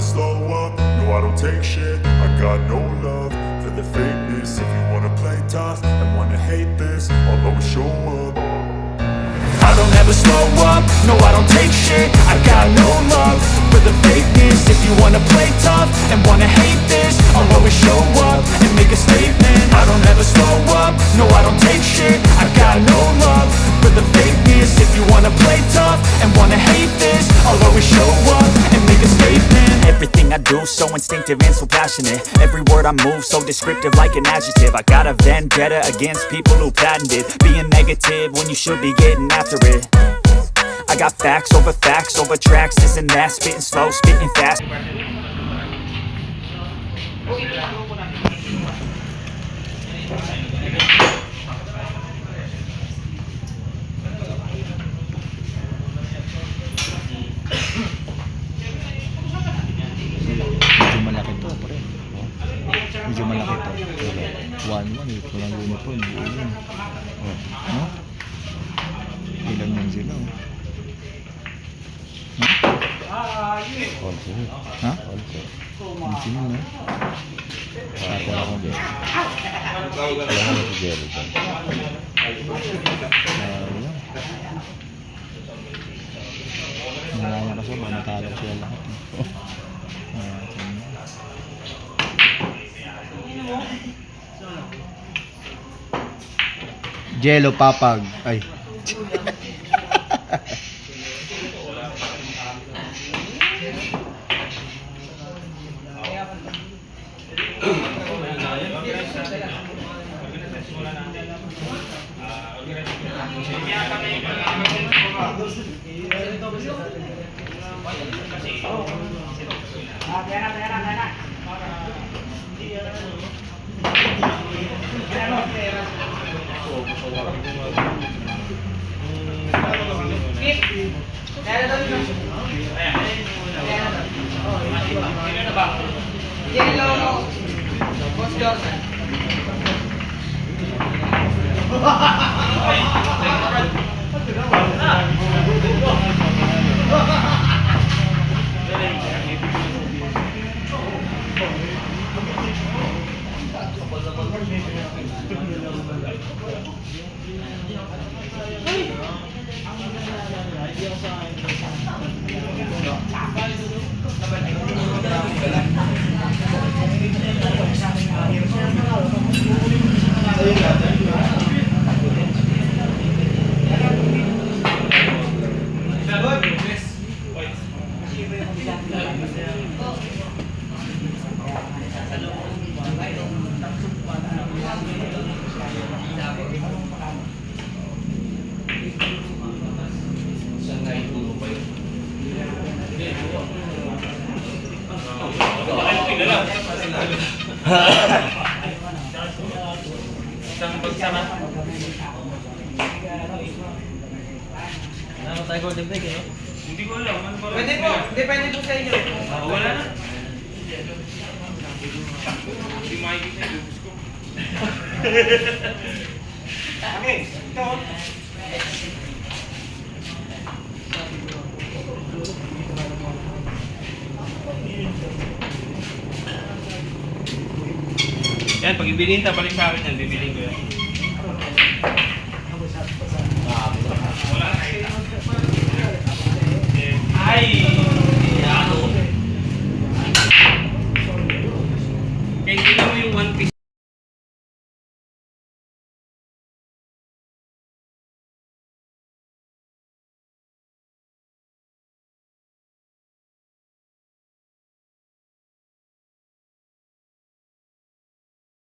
slow up, no I don't take shit. I got no love for the fakeness. If you wanna play tough and wanna hate this, I'll always show up. I don't ever slow up, no I don't take shit. I got no love for the fakeness. If you wanna play tough and wanna hate this, I'll always show up and make a statement. I don't ever slow up, no I don't take shit. I got no love for the fakeness. If you wanna play tough and wanna hate this, I'll always show up and make a statement. Everything I do so instinctive and so passionate. Every word I move so descriptive like an adjective. I got a vendetta against people who patented being negative when you should be getting after it. I got facts over tracks, this and that. Spitting slow, spitting fast. Medyo malaki to, pre. Medyo malaki to. 1-1, ito lang uniform. No? Ilan yan sila, Also. Ha? Also. Ang sino, no? Ako na kong Jerry. Wala na si Jerry. Nangyaya kasi ba natalo sila lahat. Jello Papag. Ay. Yellow Boss Jordan. Ano tayo golden break eh? Hindi ko alam. Ano ba? Pwede po, depende po sa inyo. Wala na. Hindi makikita yung lubos ko. Okay, ito. Yan, pag ibilin ta, balik sa akin yan. Bibilin ko yan.